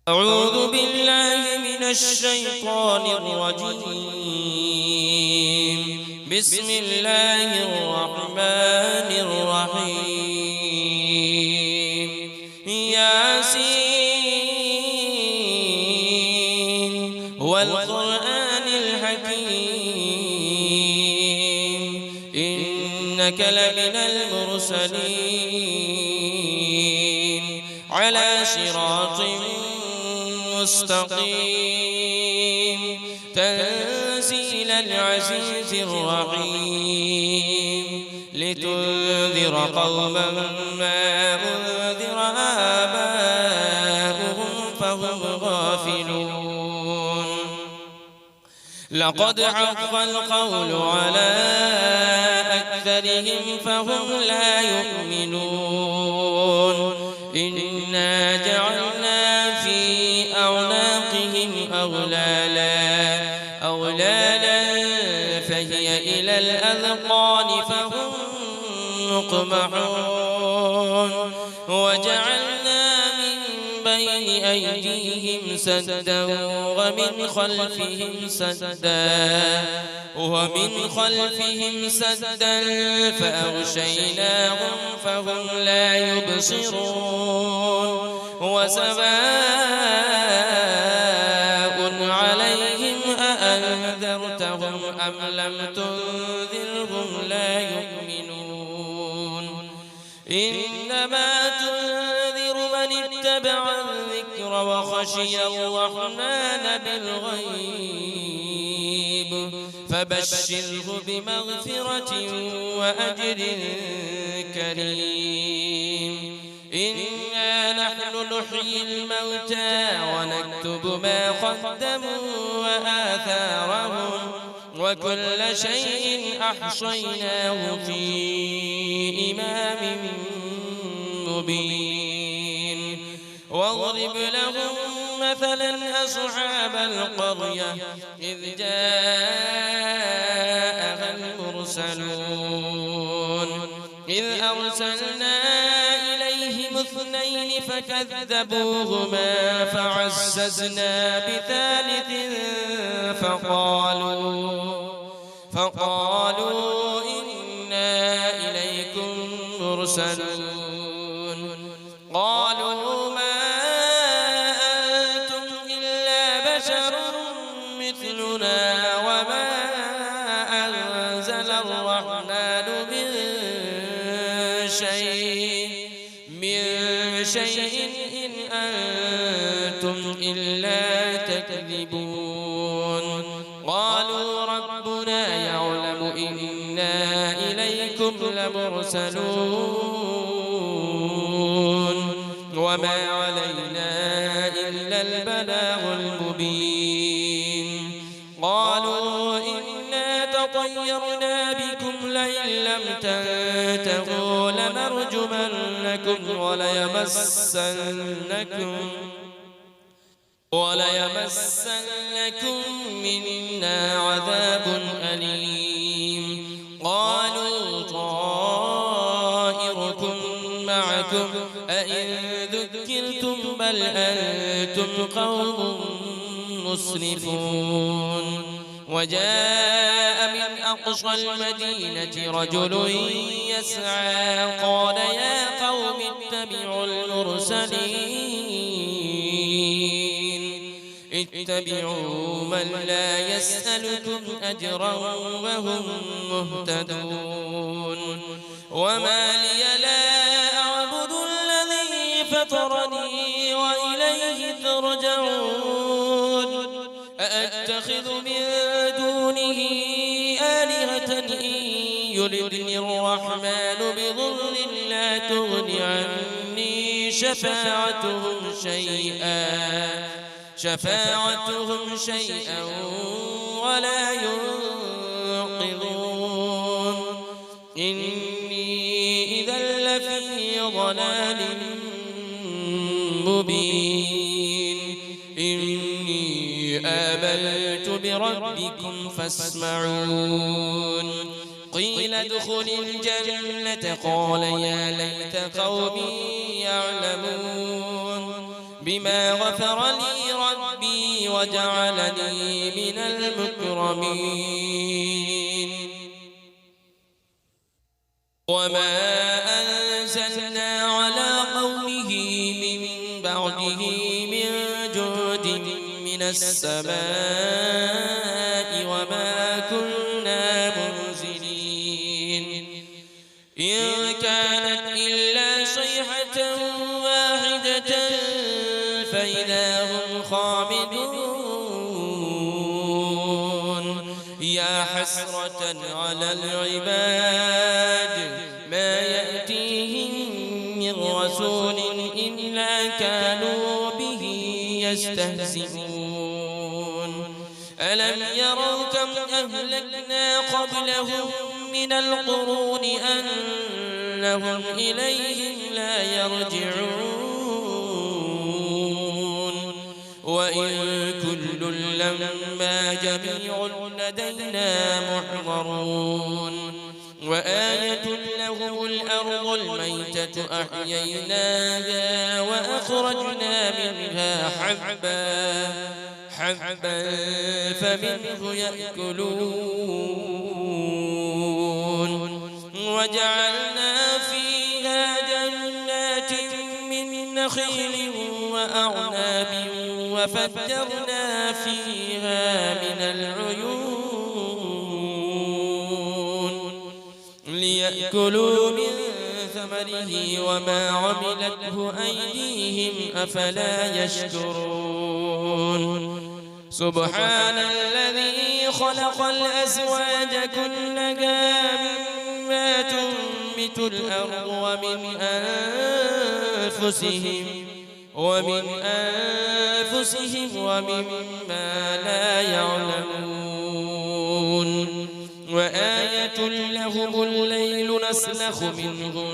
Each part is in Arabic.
أعوذ بالله من الشيطان الرجيم. بسم الله الرحمن الرحيم. ياسين والقرآن الحكيم إنك لمن المرسلين على صراط مستقيم تنزيل العزيز الرحيم لتنذر قوما ما أنذر آباؤهم فهم غافلون. لقد حق القول على أكثرهم فهم لا يؤمنون. إنا جعلنا في أعناقهم أغلالا فهي إلى الأذقان فهم مقمحون. وجعلنا من بين أيديهم سدا ومن خلفهم سدا فأغشيناهم فهم لا يبصرون. وسواء عليهم أأنذرتهم أم لم تنذرهم لا يؤمنون. إنما تنذر من اتبع الذكر وخشي الرحمن بالغيب فبشره بمغفرة وأجر كريم. إنا نحن نحيي الموتى ونكتب ما قدموا وآثارهم وكل شيء أحصيناه في إمام مبين. واضرب لهم مثلا أصحاب القرية إذ جاءها المرسلون إذ أرسلنا إليهم اثنين فكذبوهما فعززنا بثالث فقالوا إنا إليكم مرسلون. قالوا ما أنتم إلا بشر مثلنا وما أنزل الرحمن من شيء إن أنتم إلا تكذبون. قالوا ربنا يعلم إنا إليكم لمرسلون وما علينا إلا البلاغ المبين. قالوا إنا تطيرنا بكم لئن لم تنتهوا لنرجمنكم وليمسنكم منا عذاب أليم. قالوا طائركم معكم أئن ذكرتم بل أنتم قوم مسرفون. وجاء من أقصى المدينة رجل يسعى قال يا قوم اتبعوا من لا يسألكم أجرا وهم مهتدون. وما لي لا أعبد الذي فطرني وإليه ترجعون. أأتخذ من دونه آلهة إن يردني الرحمن بضر لا تغن عني شفاعتهم شيئا ولا ينقذون. إني إذا لفي ضلال مبين. إني آمنت بربكم فاسمعون. قيل ادخل الجنة قال يا ليت قومي يعلمون. بما غفر لي ربي وجعلني من المكرمين وما أنزلنا على قومه من بعده من جود من السماء وما كنا منزلين إن كانت إلا صيحة واحدة فإذا هم خامدون يا حسرة على العباد ما يأتيهم من رسول إلا كانوا به يستهزئون ألم يروا كم أهلكنا قبلهم من القرون أنهم إليهم لا يرجعون وإن كل لما جميع لدينا محضرون وآية لهم الأرض الميتة أحييناها وأخرجنا منها حبا فمنه يأكلون وجعلنا فيها جنات من نخيل وأعناب وفجرنا فيها من العيون ليأكلوا من ثمره وما عملته أيديهم أفلا يشكرون سبحان الذي خلق الأزواج كلها مما تنبت الأرض ومن أنفسهم ومما لا يعلمون وآية لهم الليل نسلخ منه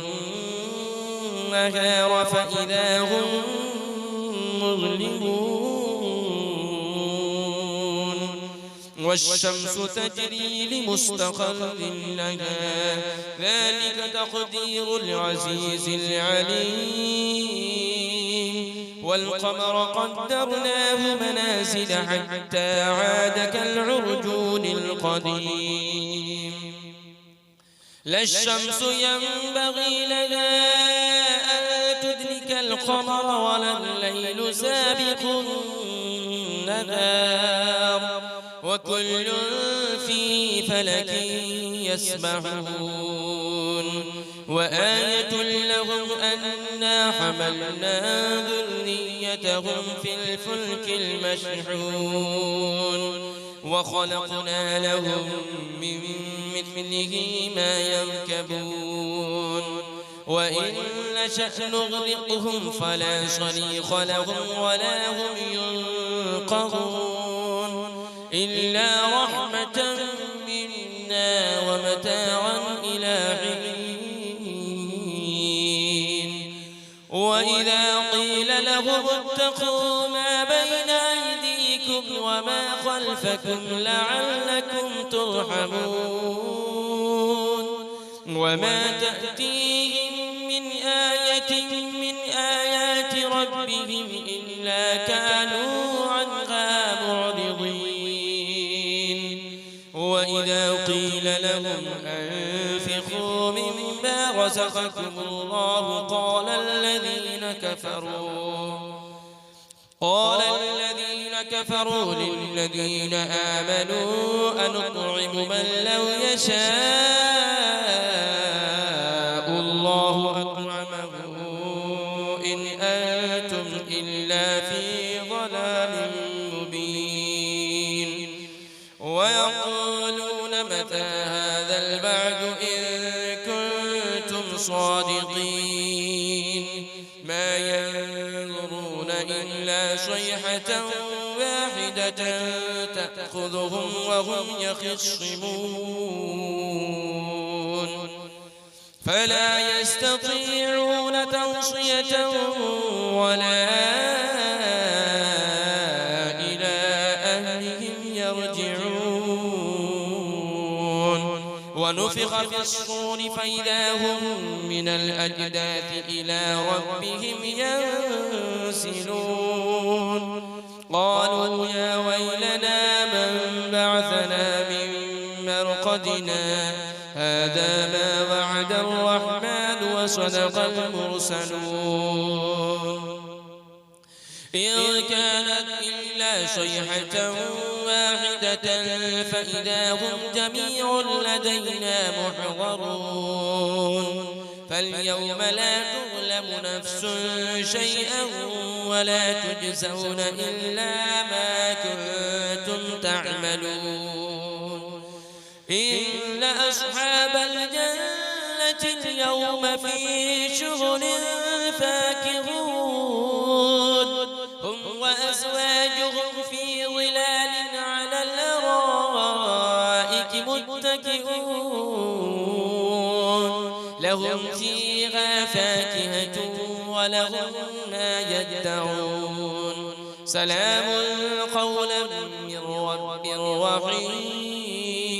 النهار فإذا هم مظلمون والشمس تجري لمستقر لها ذلك تقدير العزيز العليم والقمر قدرناه منازل حتى عاد كالعرجون القديم لا الشمس ينبغي لها أن تدرك القمر ولا الليل سابق النهار وكل في فلك يسبحون وآية لهم أنا حملنا ذريتهم في الفلك المشحون وخلقنا لهم من مثله ما يركبون وإن نشأ نغرقهم فلا صريخ لهم ولا هم ينقذون إلا رحمة منا ومتاعا إلى حين وإذا قيل لهم اتقوا ما بين أيديكم وما خلفكم لعلكم ترحمون وما تأتيهم من آية من آيات ربهم إلا كانوا عنها معرضين وإذا قيل لهم أنفقوا مما رزقكم الله قال الذين كفروا للذين آمنوا أنطعم من لو يشاء الله أطعمه إن أنتم إلا في ضلال مبين ويقولون متى هذا البعد إن كنتم صادقين ما ينظرون إلا صيحة واحدة تأخذهم وهم يخصمون فلا يستطيعون توصية ولا إلى أهلهم يرجعون ونفخ في الصور فإذا هم من الأجداث إلى ربهم ينسلون يرسلون قالوا يا ويلنا من بعثنا من مرقدنا هذا ما وعد الرحمن وصدق المرسلون إن كانت إلا صيحة واحدة فإذا هم جميع لدينا محضرون فاليوم لا تظلم نفس شيئا ولا تجزون إلا ما كنتم تعملون إن أصحاب الجنة اليوم في شغل فاكهون هم وأزواجهم في ظلال على الأرائك متكئون لهم فيها فاكهة ولهم ما يدعون سلام قولا من رب رحيم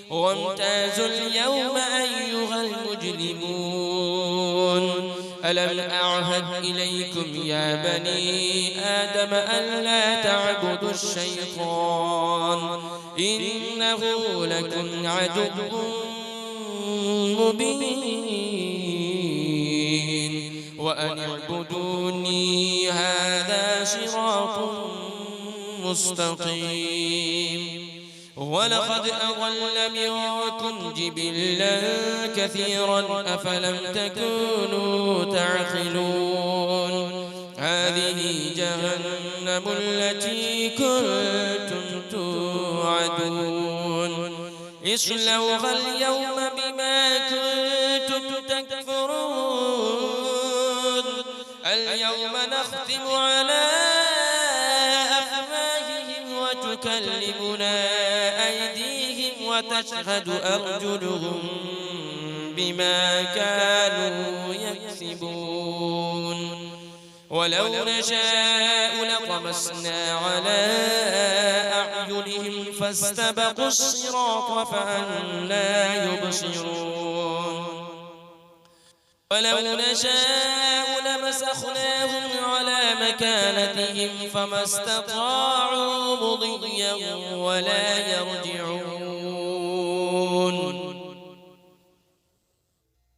وامتازوا اليوم أيها المجرمون ألم أعهد إليكم يا بني آدم ألا تعبدوا الشيطان إنه لكم عدو مبين وأن اعبدوني هذا صراط مستقيم ولقد أضل منكم جبلا كثيرا أفلم تكونوا تعقلون هذه جهنم التي كنتم توعدون اصلوها اليوم بما كنتم تكفرون اليوم نختم على أفواههم وتكلمنا أيديهم وتشهد أرجلهم بما كانوا يكسبون ولو نشاء لطمسنا على أعينهم فاستبقوا الصراط فأنى يبصرون ولو نشاء لمسخناهم على مكانتهم فما استطاعوا مضيا ولا يرجعون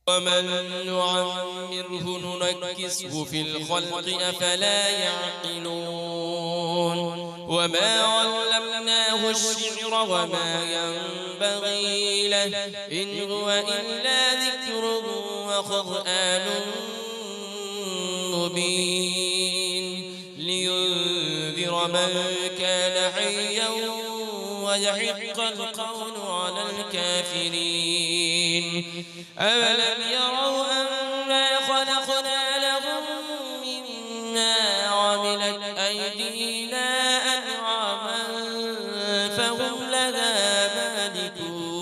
ومن نعمره ننكسه في الخلق أفلا يعقلون وما علمناه الشعر وما ينبغي له إن هو إلا ذكر وقرآن مبين لينذر من كان حيا ويحق القول على الكافرين أولم يروا أنا خلقنا لهم مما عملت أيدينا أنعاما فهم لها مالكون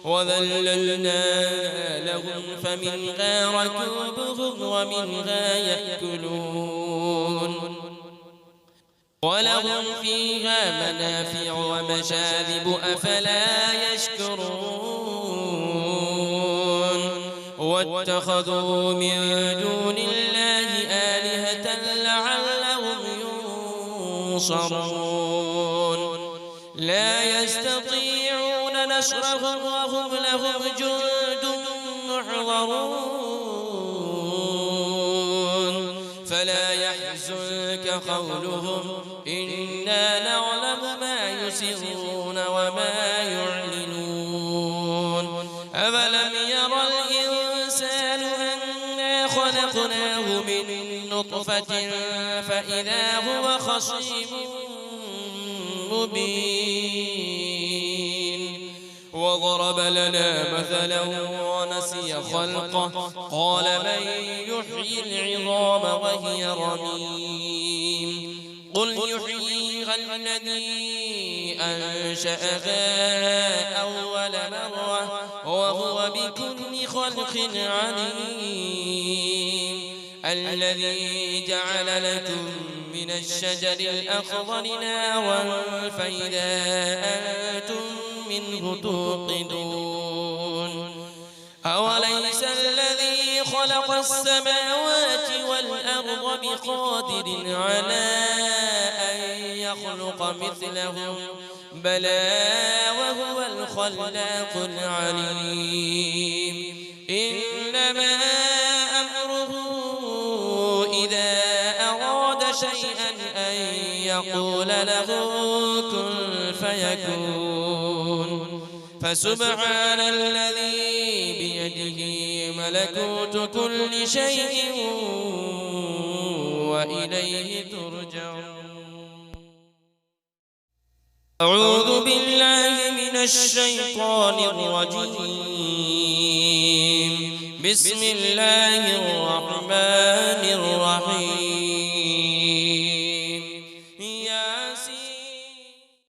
وذللنا لهم فمنها ركوبهم ومنها يأكلون ولهم فيها منافع ومشارب أفلا يشكرون واتخذوا من دون الله آلهة لعلهم ينصرون لا يستطيعون نصرهم وهم لهم جند محضرون فلا يحزنك قولهم إنا نعلم ما يسرون وما يعلنون أولم يرى الإنسان أنا خلقناه من نطفة فإذا هو خصيم مبين وضرب لنا مثلا ونسي خلقه قال من يحيي العظام وهي رميم قل يحييها الذي أنشأها أول مرة وهو بكل خلق عليم الذي جعل لكم من الشجر الأخضر نارا فإذا أنتم منه توقدون أوليس الذي خلق السماوات والأرض بقادر على أن يخلق مثلهم بلى وهو الخلاق العليم إنما أمره إذا أراد شيئا أن يقول له كن فيكون فسبحان الذي بيده ملكوت كل شيء وإليه ترجعون. أعوذ بالله من الشيطان الرجيم. بسم الله الرحمن الرحيم.